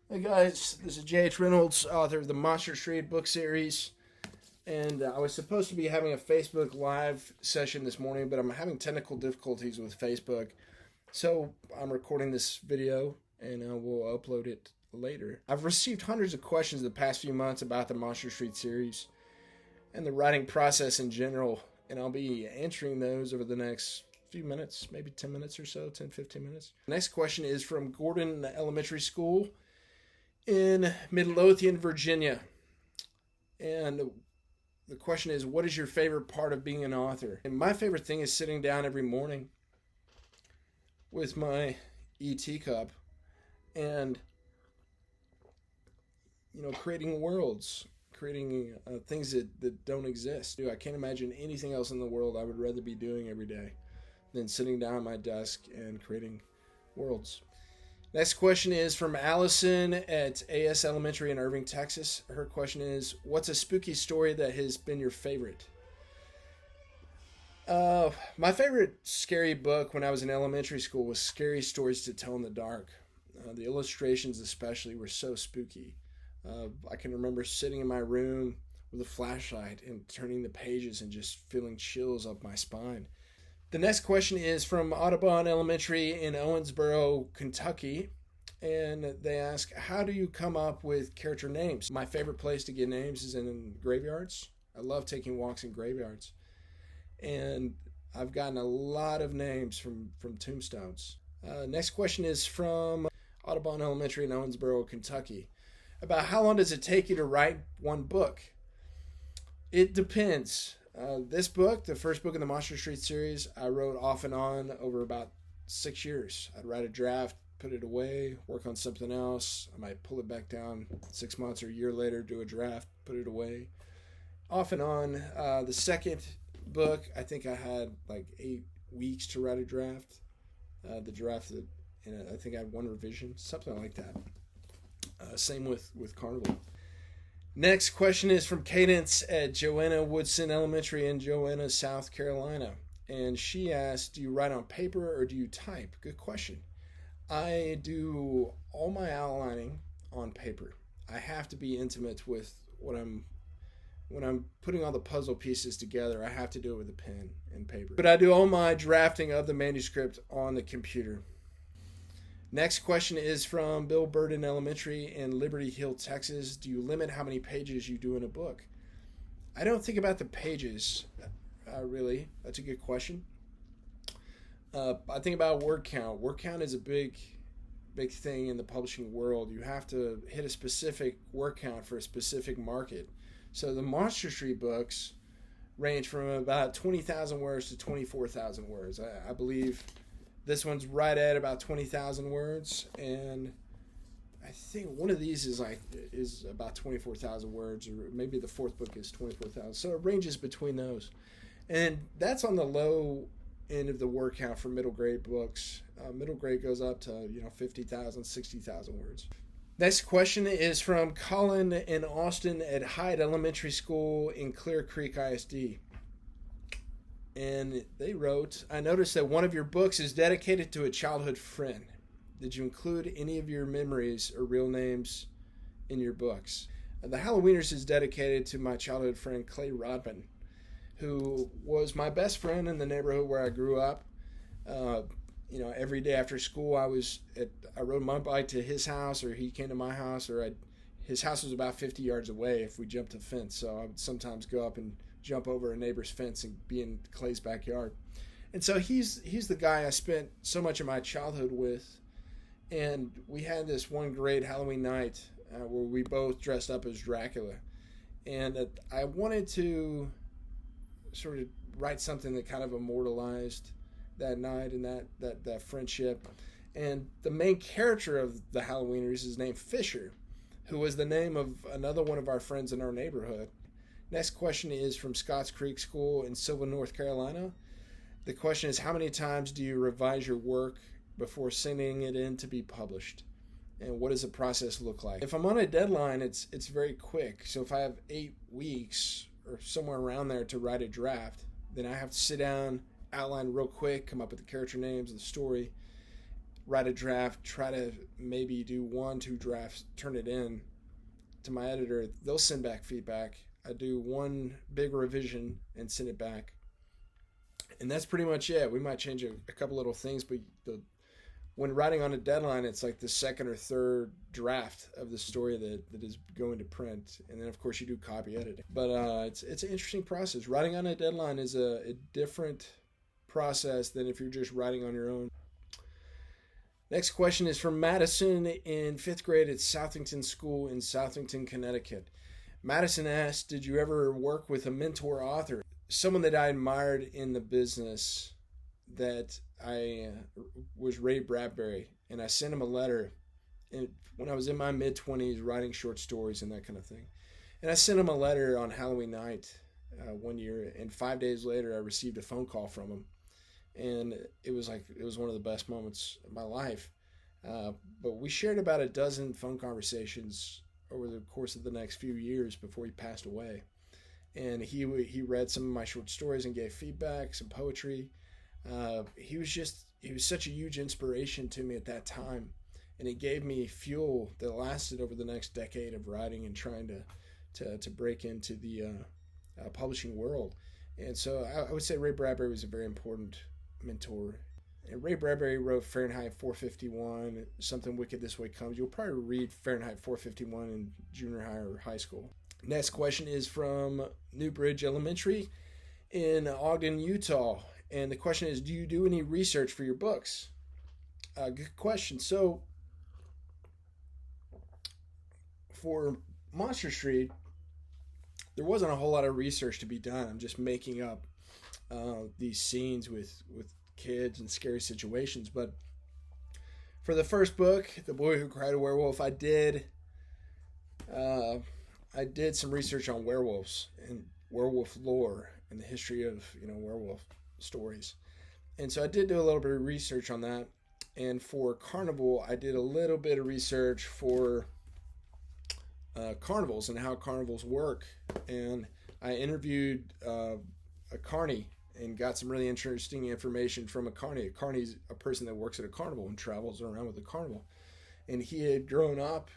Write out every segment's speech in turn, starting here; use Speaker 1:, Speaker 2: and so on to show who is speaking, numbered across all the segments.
Speaker 1: Hey guys, this is J.H. Reynolds, author of the MONSTERSTREET book series. And I was supposed to be having a Facebook Live session this morning, but I'm having technical difficulties with Facebook. So I'm recording this video and we'll upload it later. I've received hundreds of questions the past few months about the MONSTERSTREET series and the writing process in general. And I'll be answering those over the next few minutes, maybe 10 minutes or so, 10, 15 minutes. Next question is from Gordon Elementary School in Midlothian, Virginia. And the question is, what is your favorite part of being an author? And my favorite thing is sitting down every morning with my ET cup and, creating worlds, creating things that don't exist. I can't imagine anything else in the world I would rather be doing every day than sitting down at my desk and creating worlds. Next question is from Allison at AS Elementary in Irving, Texas. Her question is, what's a spooky story that has been your favorite? My favorite scary book when I was in elementary school was Scary Stories to Tell in the Dark. The illustrations especially were so spooky. I can remember sitting in my room with a flashlight and turning the pages and just feeling chills up my spine. The next question is from Audubon Elementary in Owensboro, Kentucky. And they ask, how do you come up with character names? My favorite place to get names is in graveyards. I love taking walks in graveyards. And I've gotten a lot of names from tombstones. Next question is from Audubon Elementary in Owensboro, Kentucky. About how long does it take you to write one book? It depends. This book, the first book in the MONSTERSTREET series, I wrote off and on over about 6 years. I'd write a draft, put it away, work on something else. I might pull it back down 6 months or a year later, do a draft, put it away. Off and on. The second book, I think I had like 8 weeks to write a draft. The draft, I think I had one revision, something like that. Same with Carnival. Next question is from Cadence at Joanna Woodson Elementary in Joanna, South Carolina. And she asks, do you write on paper or do you type? Good question. I do all my outlining on paper. I have to be intimate with when I'm putting all the puzzle pieces together, I have to do it with a pen and paper. But I do all my drafting of the manuscript on the computer. Next question is from Bill Burden Elementary in Liberty Hill, Texas. Do you limit how many pages you do in a book? I don't think about the pages, really. That's a good question. I think about word count. Word count is a big thing in the publishing world. You have to hit a specific word count for a specific market. So the MONSTERSTREET books range from about 20,000 words to 24,000 words. I believe this one's right at about 20,000 words, and I think one of these is about 24,000 words, or maybe the fourth book is 24,000. So it ranges between those, and that's on the low end of the word count for middle grade books. Middle grade goes up to 50,000, 60,000 words. Next question is from Colin and Austin at Hyde Elementary School in Clear Creek ISD. And they wrote, I noticed that one of your books is dedicated to a childhood friend. Did you include any of your memories or real names in your books? The Halloweeners is dedicated to my childhood friend Clay Rodman, who was my best friend in the neighborhood where I grew up. Every day after school, I rode my bike to his house, or he came to my house, or his house was about 50 yards away if we jumped a fence. So I would sometimes go up and jump over a neighbor's fence and be in Clay's backyard. And so he's the guy I spent so much of my childhood with. And we had this one great Halloween night where we both dressed up as Dracula. And I wanted to sort of write something that kind of immortalized that night and that friendship. And the main character of the Halloweeners is named Fisher, who was the name of another one of our friends in our neighborhood. Next question is from Scotts Creek School in Sylvan, North Carolina. The question is, how many times do you revise your work before sending it in to be published? And what does the process look like? If I'm on a deadline, it's very quick. So if I have 8 weeks or somewhere around there to write a draft, then I have to sit down, outline real quick, come up with the character names, the story, write a draft, try to maybe do 1, 2 drafts, turn it in to my editor. They'll send back feedback. I do one big revision and send it back. And that's pretty much it. We might change a couple little things, but when writing on a deadline, it's like the second or third draft of the story that is going to print. And then, of course, you do copy editing. But it's an interesting process. Writing on a deadline is a different process than if you're just writing on your own. Next question is from Madison in 5th grade at Southington School in Southington, Connecticut. Madison asked, did you ever work with a mentor author? Someone that I admired in the business that I was Ray Bradbury, and I sent him a letter when I was in my mid-20s writing short stories and that kind of thing. And I sent him a letter on Halloween night one year, and 5 days later I received a phone call from him. And it was one of the best moments of my life. But we shared about a dozen phone conversations over the course of the next few years before he passed away. And he read some of my short stories and gave feedback, some poetry. He was such a huge inspiration to me at that time. And it gave me fuel that lasted over the next decade of writing and trying to break into the publishing world. And so I would say Ray Bradbury was a very important mentor. And Ray Bradbury wrote Fahrenheit 451, Something Wicked This Way Comes. You'll probably read Fahrenheit 451 in junior high or high school. Next question is from Newbridge Elementary in Ogden, Utah. And the question is, do you do any research for your books? Good question. So for Monster Street, there wasn't a whole lot of research to be done. I'm just making up these scenes with kids and scary situations. But for the first book, The Boy Who Cried a Werewolf, I did some research on werewolves and werewolf lore and the history of werewolf stories. And so I did do a little bit of research on that. And for Carnival, I did a little bit of research for carnivals and how carnivals work. And I interviewed a carny and got some really interesting information from a carny. A carny's a person that works at a carnival and travels around with a carnival. And he had grown up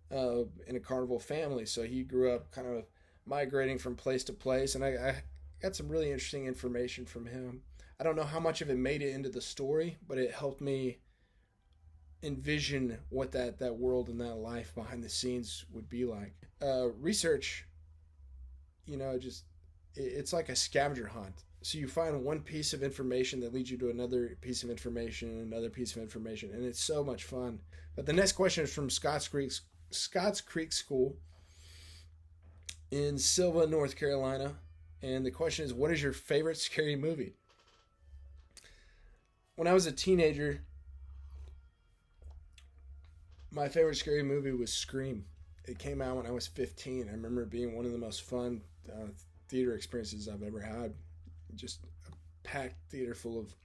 Speaker 1: in a carnival family, so he grew up kind of migrating from place to place. And I got some really interesting information from him. I don't know how much of it made it into the story, but it helped me envision what that world and that life behind the scenes would be like. Research, it's like a scavenger hunt. So you find one piece of information that leads you to another piece of information, another piece of information, and it's so much fun. But the next question is from Scotts Creek School in Silva, North Carolina. And the question is, what is your favorite scary movie? When I was a teenager, my favorite scary movie was Scream. It came out when I was 15. I remember it being one of the most fun theater experiences I've ever had. Just a packed theater full of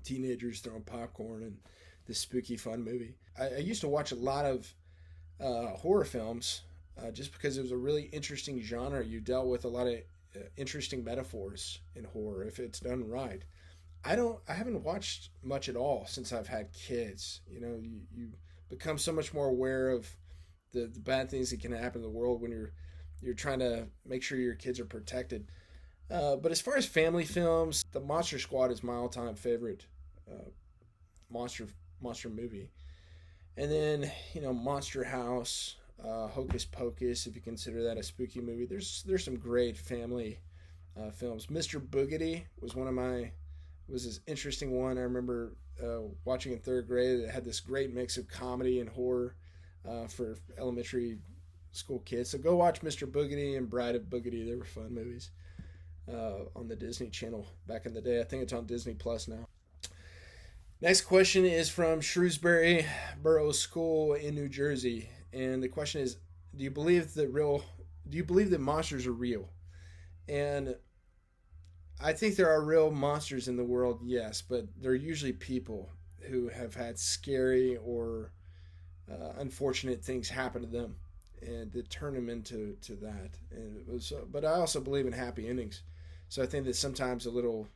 Speaker 1: teenagers throwing popcorn and this spooky fun movie. I used to watch a lot of horror films just because it was a really interesting genre. You dealt with a lot of interesting metaphors in horror if it's done right. I haven't watched much at all since I've had kids. You become so much more aware of the bad things that can happen in the world when you're trying to make sure your kids are protected. But as far as family films, The Monster Squad is my all-time favorite monster movie. And then, Monster House, Hocus Pocus, if you consider that a spooky movie. There's some great family films. Mr. Boogedy was this interesting one. I remember watching in 3rd grade. It had this great mix of comedy and horror for elementary school kids. So go watch Mr. Boogedy and Bride of Boogedy. They were fun movies on the Disney Channel back in the day. I think it's on Disney Plus now. Next question is from Shrewsbury Borough School in New Jersey. And the question is, do you believe that monsters are real? And I think there are real monsters in the world, yes, but they're usually people who have had scary or unfortunate things happen to them and that turn them into that. But I also believe in happy endings. So I think that sometimes a little,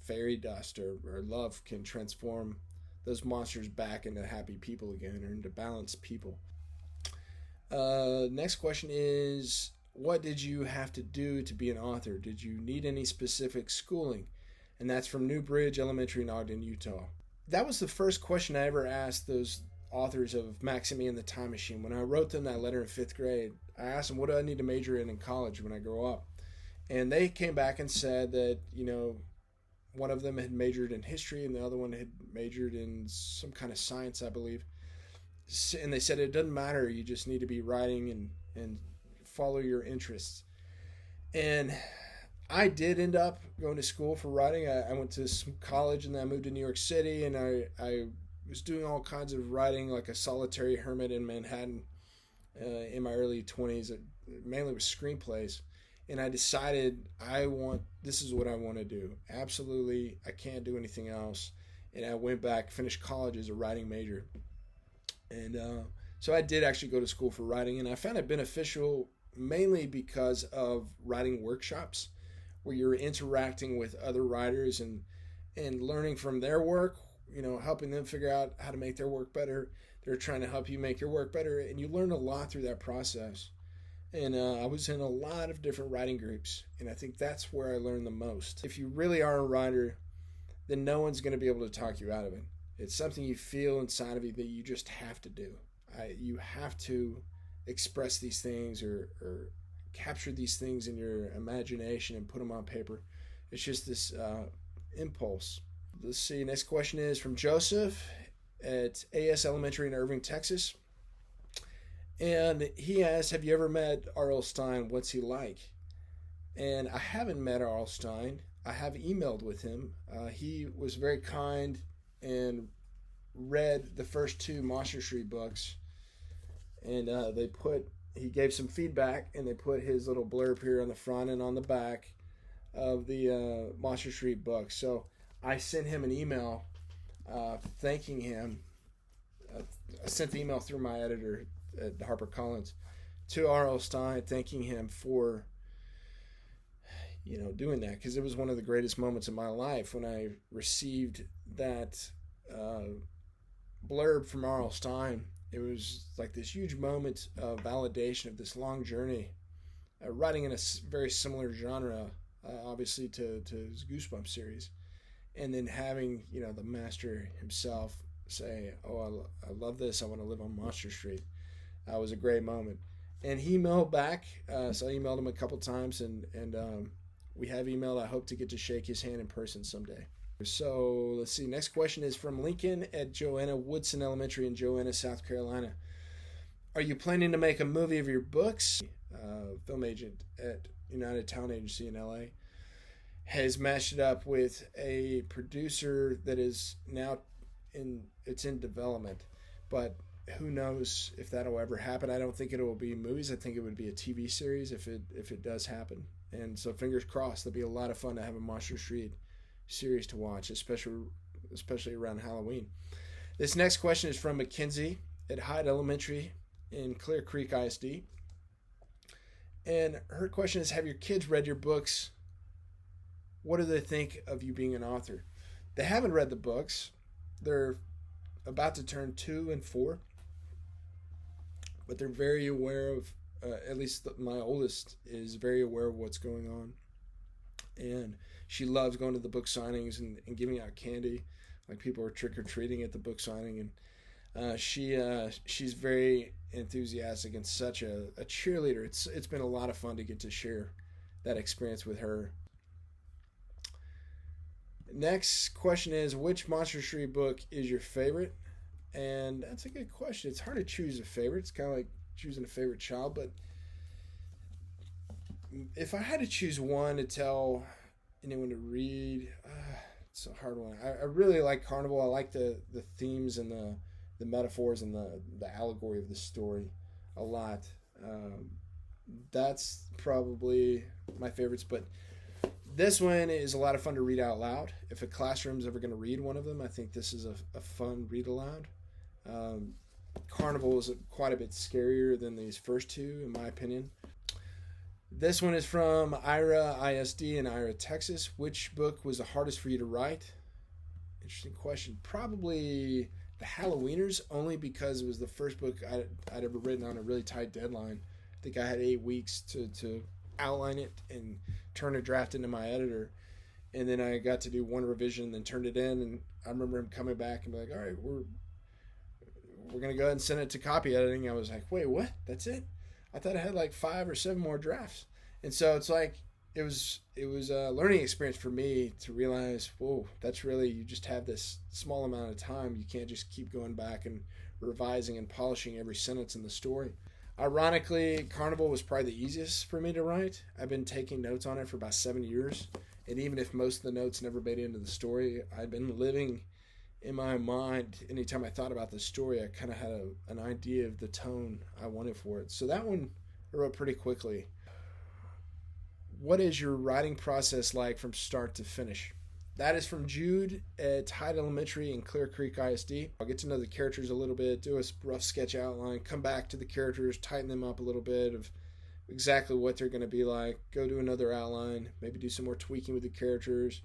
Speaker 1: fairy dust or love can transform those monsters back into happy people again, or into balanced people. Next question is, what did you have to do to be an author? Did you need any specific schooling? And that's from Newbridge Elementary in Ogden, Utah. That was the first question I ever asked those authors of Maxime and the Time Machine. When I wrote them that letter in 5th grade, I asked them, what do I need to major in college when I grow up? And they came back and said that, one of them had majored in history and the other one had majored in some kind of science, I believe. And they said it doesn't matter, you just need to be writing and follow your interests. And I did end up going to school for writing. I went to some college and then I moved to New York City, and I was doing all kinds of writing like a solitary hermit in Manhattan in my early 20s, mainly with screenplays. And I decided this is what I want to do. Absolutely, I can't do anything else. And I went back, finished college as a writing major. And so I did actually go to school for writing, and I found it beneficial mainly because of writing workshops where you're interacting with other writers and learning from their work, helping them figure out how to make their work better. They're trying to help you make your work better, and you learn a lot through that process. And I was in a lot of different writing groups, and I think that's where I learned the most. If you really are a writer, then no one's going to be able to talk you out of it. It's something you feel inside of you that you just have to do. You have to express these things or capture these things in your imagination and put them on paper. It's just this impulse. Let's see. Next question is from Joseph at AS Elementary in Irving, Texas. And he asked, have you ever met R.L. Stine? What's he like? And I haven't met R.L. Stine. I have emailed with him. He was very kind and read the first 2 Monster Street books. And he gave some feedback, and they put his little blurb here on the front and on the back of the Monster Street books. So I sent him an email thanking him. I sent the email through my editor at HarperCollins to R.L. Stine, thanking him for doing that, because it was one of the greatest moments of my life when I received that blurb from R.L. Stine. It was like this huge moment of validation of this long journey, writing in a very similar genre, obviously to his Goosebumps series, and then having the master himself say, "Oh, I love this. I want to live on Monster Street." It was a great moment. And he emailed back, so I emailed him a couple times, and we have emailed. I hope to get to shake his hand in person someday. So let's see. Next question is from Lincoln at Joanna Woodson Elementary in Joanna, South Carolina. Are you planning to make a movie of your books? Film agent at United Talent Agency in LA has matched it up with a producer that is now in development, but who knows if that'll ever happen. I don't think it will be movies. I think it would be a TV series if it does happen. And so fingers crossed. That'll be a lot of fun to have a Monster Street series to watch, especially around Halloween. This next question is from Mackenzie at Hyde Elementary in Clear Creek ISD. And her question is, have your kids read your books? What do they think of you being an author? They haven't read the books. They're about to turn 2 and 4. But they're very aware of, at least my oldest is very aware of what's going on. And she loves going to the book signings and giving out candy. Like people are trick-or-treating at the book signing. And she's very enthusiastic and such a cheerleader. It's been a lot of fun to get to share that experience with her. Next question is, which Monster Street book is your favorite? And that's a good question. It's hard to choose a favorite. It's kind of like choosing a favorite child. But if I had to choose one to tell anyone to read, it's a hard one. I really like Carnival. I like the themes and the metaphors and the allegory of the story a lot. That's probably my favorites. But this one is a lot of fun to read out loud. If a classroom's ever going to read one of them, I think this is a fun read aloud. Carnival is quite a bit scarier than these first 2, in my opinion. This one is from Ira ISD in Ira, Texas. Which book was the hardest for you to write? Interesting question. Probably The Halloweeners, only because it was the first book I'd ever written on a really tight deadline. I think I had 8 weeks to outline it and turn a draft into my editor. And then I got to do one revision and then turned it in. And I remember him coming back and be like, all right, we're going to go ahead and send it to copy editing. I was like, wait, what? That's it? I thought I had like 5 or 7 more drafts. And so it's like, it was a learning experience for me to realize, whoa, that's really, you just have this small amount of time. You can't just keep going back and revising and polishing every sentence in the story. Ironically, Carnival was probably the easiest for me to write. I've been taking notes on it for about 7 years. And even if most of the notes never made it into the story, I'd been living in my mind. Anytime I thought about the story, I kind of had an idea of the tone I wanted for it. So that one I wrote pretty quickly. What is your writing process like from start to finish? That is from Jude at Hyde Elementary in Clear Creek ISD. I'll get to know the characters a little bit, do a rough sketch outline, come back to the characters, tighten them up a little bit of exactly what they're going to be like, go do another outline, maybe do some more tweaking with the characters,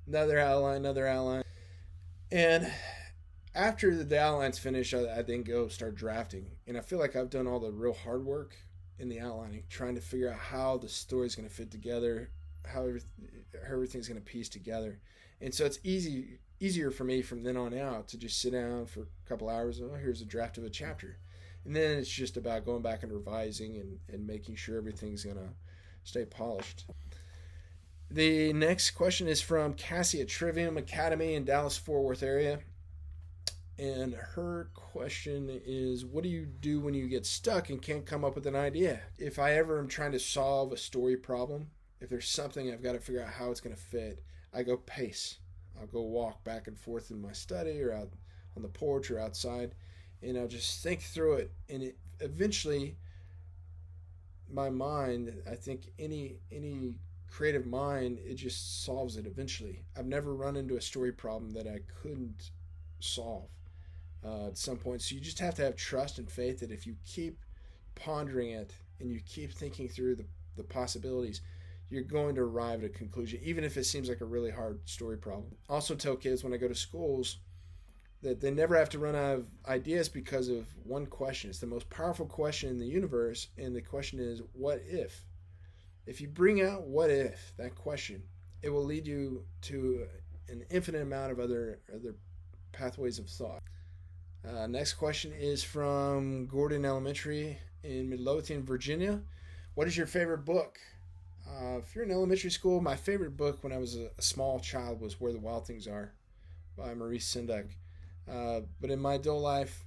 Speaker 1: another outline. And after the outline's finished, I then go start drafting. And I feel like I've done all the real hard work in the outlining, trying to figure out how the story's going to fit together, how everything's going to piece together. And so it's easier for me from then on out to just sit down for a couple hours. Oh, here's a draft of a chapter. And then it's just about going back and revising and making sure everything's going to stay polished. The next question is from Cassie at Trivium Academy in Dallas-Fort Worth area. And her question is, what do you do when you get stuck and can't come up with an idea? If I ever am trying to solve a story problem, if there's something I've got to figure out how it's going to fit, I go pace. I'll go walk back and forth in my study or out on the porch or outside, and I'll just think through it. And eventually, my mind, I think any creative mind, it just solves it eventually. I've never run into a story problem that I couldn't solve at some point. So you just have to have trust and faith that if you keep pondering it and you keep thinking through the possibilities, you're going to arrive at a conclusion, even if it seems like a really hard story problem. Also tell kids when I go to schools that they never have to run out of ideas because of one question. It's the most powerful question in the universe, and the question is, what if? If you bring out what if, that question, it will lead you to an infinite amount of other pathways of thought. Next question is from Gordon Elementary in Midlothian, Virginia. What is your favorite book? If you're in elementary school, my favorite book when I was a small child was Where the Wild Things Are by Maurice Sendak. But in my adult life,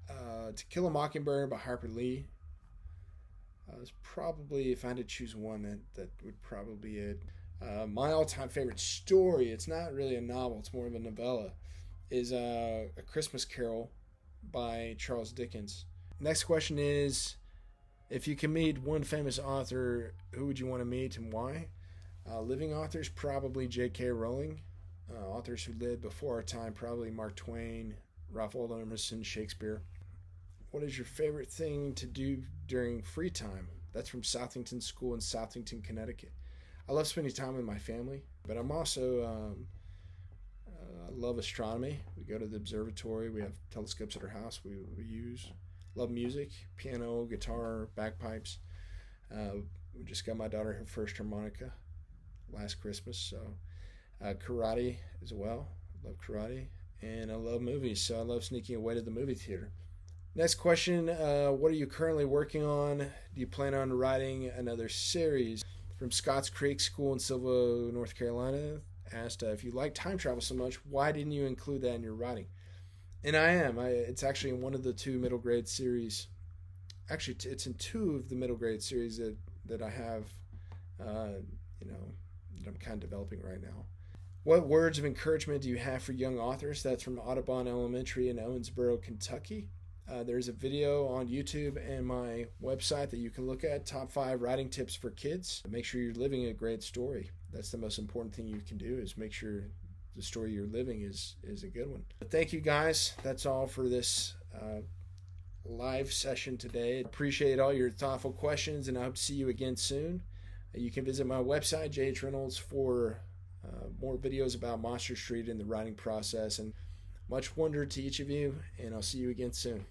Speaker 1: To Kill a Mockingbird by Harper Lee was probably, if I had to choose one, that would probably be it. My all-time favorite story, it's not really a novel, it's more of a novella, is A Christmas Carol by Charles Dickens. Next question is, if you can meet one famous author, who would you want to meet and why? Living authors, probably J.K. Rowling. Authors who lived before our time, probably Mark Twain, Ralph Waldo Emerson, Shakespeare. What is your favorite thing to do during free time? That's from Southington School in Southington, Connecticut. I love spending time with my family, but I'm also... I love astronomy. We go to the observatory. We have telescopes at our house we use. Love music, piano, guitar, bagpipes. We just got my daughter her first harmonica last Christmas. So karate as well. I love karate. And I love movies, so I love sneaking away to the movie theater. Next question, what are you currently working on? Do you plan on writing another series? From Scotts Creek School in Silva, North Carolina. Asked if you like time travel so much, why didn't you include that in your writing? And I am. It's actually in one of the 2 middle grade series. Actually, it's in 2 of the middle grade series that I have, that I'm kind of developing right now. What words of encouragement do you have for young authors? That's from Audubon Elementary in Owensboro, Kentucky. There's a video on YouTube and my website that you can look at, top 5 writing tips for kids. Make sure you're living a great story. That's the most important thing you can do, is make sure the story you're living is a good one. But thank you guys. That's all for this live session today. Appreciate all your thoughtful questions, and I hope to see you again soon. You can visit my website, JH Reynolds, for more videos about Monster Street and the writing process. And much wonder to each of you, and I'll see you again soon.